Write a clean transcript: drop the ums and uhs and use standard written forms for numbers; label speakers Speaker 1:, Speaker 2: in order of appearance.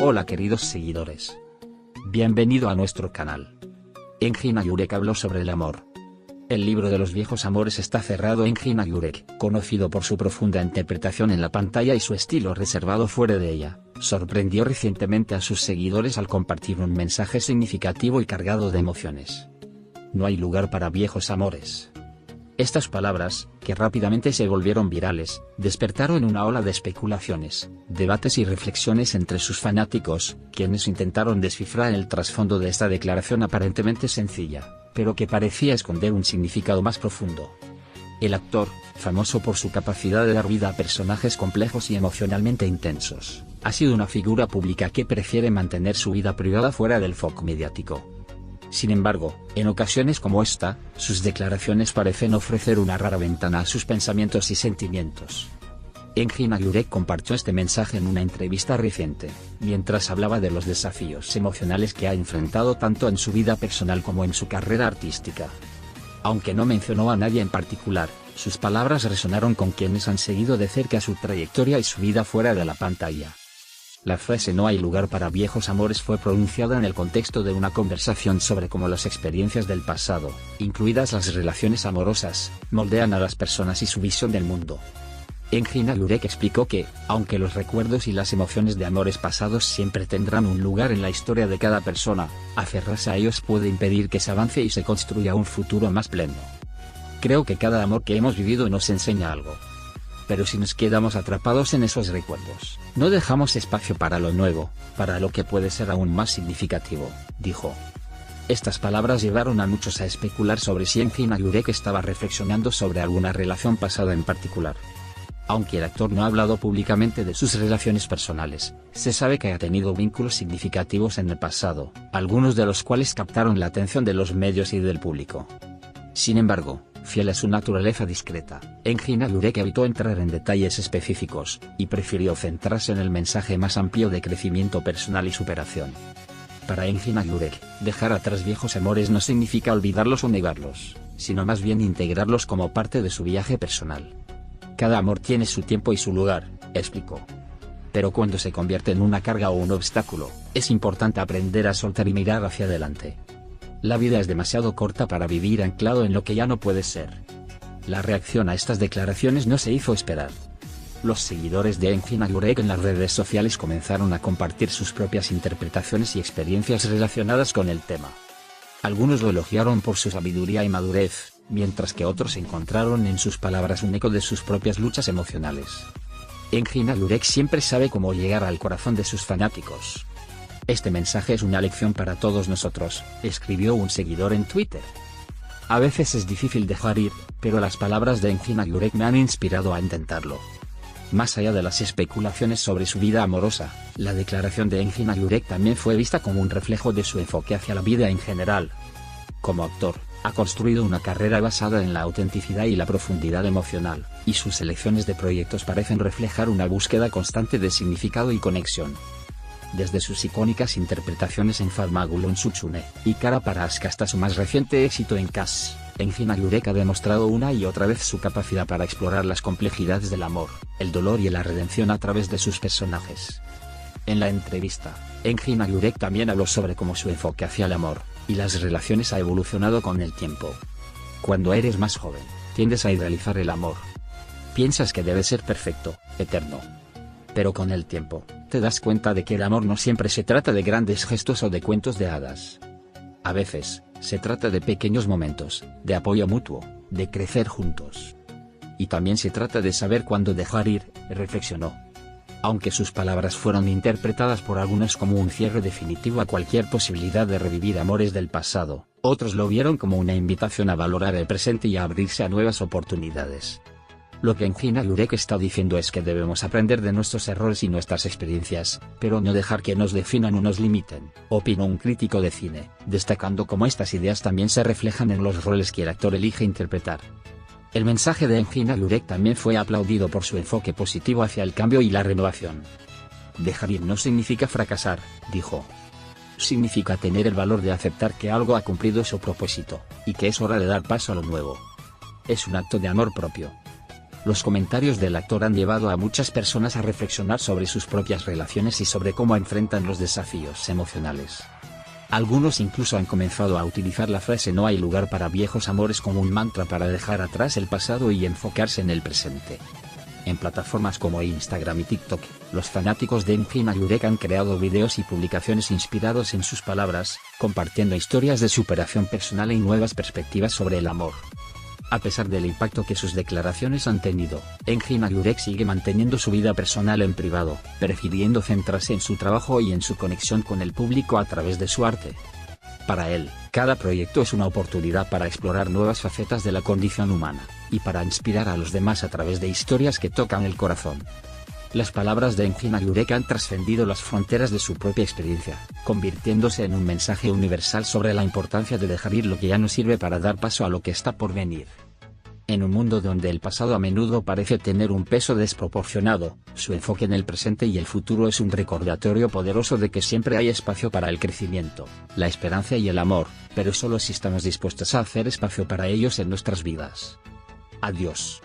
Speaker 1: Hola queridos seguidores. Bienvenido a nuestro canal. Engin Agurek habló sobre el amor. El libro de los viejos amores está cerrado. Engin Agurek, conocido por su profunda interpretación en la pantalla y su estilo reservado fuera de ella, sorprendió recientemente a sus seguidores al compartir un mensaje significativo y cargado de emociones. No hay lugar para viejos amores. Estas palabras, que rápidamente se volvieron virales, despertaron una ola de especulaciones, debates y reflexiones entre sus fanáticos, quienes intentaron descifrar el trasfondo de esta declaración aparentemente sencilla, pero que parecía esconder un significado más profundo. El actor, famoso por su capacidad de dar vida a personajes complejos y emocionalmente intensos, ha sido una figura pública que prefiere mantener su vida privada fuera del foco mediático. Sin embargo, en ocasiones como esta, sus declaraciones parecen ofrecer una rara ventana a sus pensamientos y sentimientos. Engin Agurek compartió este mensaje en una entrevista reciente, mientras hablaba de los desafíos emocionales que ha enfrentado tanto en su vida personal como en su carrera artística. Aunque no mencionó a nadie en particular, sus palabras resonaron con quienes han seguido de cerca su trayectoria y su vida fuera de la pantalla. La frase "no hay lugar para viejos amores" fue pronunciada en el contexto de una conversación sobre cómo las experiencias del pasado, incluidas las relaciones amorosas, moldean a las personas y su visión del mundo. Engin Agurek explicó que, aunque los recuerdos y las emociones de amores pasados siempre tendrán un lugar en la historia de cada persona, aferrarse a ellos puede impedir que se avance y se construya un futuro más pleno. Creo que cada amor que hemos vivido nos enseña algo. Pero si nos quedamos atrapados en esos recuerdos, no dejamos espacio para lo nuevo, para lo que puede ser aún más significativo, dijo. Estas palabras llevaron a muchos a especular sobre si Engin Agurek estaba reflexionando sobre alguna relación pasada en particular. Aunque el actor no ha hablado públicamente de sus relaciones personales, se sabe que ha tenido vínculos significativos en el pasado, algunos de los cuales captaron la atención de los medios y del público. Sin embargo, fiel a su naturaleza discreta, Engin Agurek evitó entrar en detalles específicos, y prefirió centrarse en el mensaje más amplio de crecimiento personal y superación. Para Engin Agurek, dejar atrás viejos amores no significa olvidarlos o negarlos, sino más bien integrarlos como parte de su viaje personal. Cada amor tiene su tiempo y su lugar, explicó. Pero cuando se convierte en una carga o un obstáculo, es importante aprender a soltar y mirar hacia adelante. La vida es demasiado corta para vivir anclado en lo que ya no puede ser. La reacción a estas declaraciones no se hizo esperar. Los seguidores de Engin Agurek en las redes sociales comenzaron a compartir sus propias interpretaciones y experiencias relacionadas con el tema. Algunos lo elogiaron por su sabiduría y madurez, mientras que otros encontraron en sus palabras un eco de sus propias luchas emocionales. Engin Agurek siempre sabe cómo llegar al corazón de sus fanáticos. Este mensaje es una lección para todos nosotros, escribió un seguidor en Twitter. A veces es difícil dejar ir, pero las palabras de Engin Agurek me han inspirado a intentarlo. Más allá de las especulaciones sobre su vida amorosa, la declaración de Engin Agurek también fue vista como un reflejo de su enfoque hacia la vida en general. Como actor, ha construido una carrera basada en la autenticidad y la profundidad emocional, y sus elecciones de proyectos parecen reflejar una búsqueda constante de significado y conexión. Desde sus icónicas interpretaciones en Farmagulon Sutsune y Cara para Asuka hasta su más reciente éxito en Cash, Engin Agurek ha demostrado una y otra vez su capacidad para explorar las complejidades del amor, el dolor y la redención a través de sus personajes. En la entrevista, Engin Agurek también habló sobre cómo su enfoque hacia el amor y las relaciones ha evolucionado con el tiempo. Cuando eres más joven, tiendes a idealizar el amor. Piensas que debe ser perfecto, eterno. Pero con el tiempo, te das cuenta de que el amor no siempre se trata de grandes gestos o de cuentos de hadas. A veces, se trata de pequeños momentos, de apoyo mutuo, de crecer juntos. Y también se trata de saber cuándo dejar ir, reflexionó. Aunque sus palabras fueron interpretadas por algunos como un cierre definitivo a cualquier posibilidad de revivir amores del pasado, otros lo vieron como una invitación a valorar el presente y a abrirse a nuevas oportunidades. Lo que Engin Agurek está diciendo es que debemos aprender de nuestros errores y nuestras experiencias, pero no dejar que nos definan o nos limiten, opinó un crítico de cine, destacando cómo estas ideas también se reflejan en los roles que el actor elige interpretar. El mensaje de Engin Agurek también fue aplaudido por su enfoque positivo hacia el cambio y la renovación. Dejar ir no significa fracasar, dijo. Significa tener el valor de aceptar que algo ha cumplido su propósito, y que es hora de dar paso a lo nuevo. Es un acto de amor propio. Los comentarios del actor han llevado a muchas personas a reflexionar sobre sus propias relaciones y sobre cómo enfrentan los desafíos emocionales. Algunos incluso han comenzado a utilizar la frase "no hay lugar para viejos amores" como un mantra para dejar atrás el pasado y enfocarse en el presente. En plataformas como Instagram y TikTok, los fanáticos de Engin Yurek han creado videos y publicaciones inspirados en sus palabras, compartiendo historias de superación personal y nuevas perspectivas sobre el amor. A pesar del impacto que sus declaraciones han tenido, Engin Yurek sigue manteniendo su vida personal en privado, prefiriendo centrarse en su trabajo y en su conexión con el público a través de su arte. Para él, cada proyecto es una oportunidad para explorar nuevas facetas de la condición humana, y para inspirar a los demás a través de historias que tocan el corazón. Las palabras de Engin Yurek han trascendido las fronteras de su propia experiencia, convirtiéndose en un mensaje universal sobre la importancia de dejar ir lo que ya no sirve para dar paso a lo que está por venir. En un mundo donde el pasado a menudo parece tener un peso desproporcionado, su enfoque en el presente y el futuro es un recordatorio poderoso de que siempre hay espacio para el crecimiento, la esperanza y el amor, pero solo si estamos dispuestos a hacer espacio para ellos en nuestras vidas. Adiós.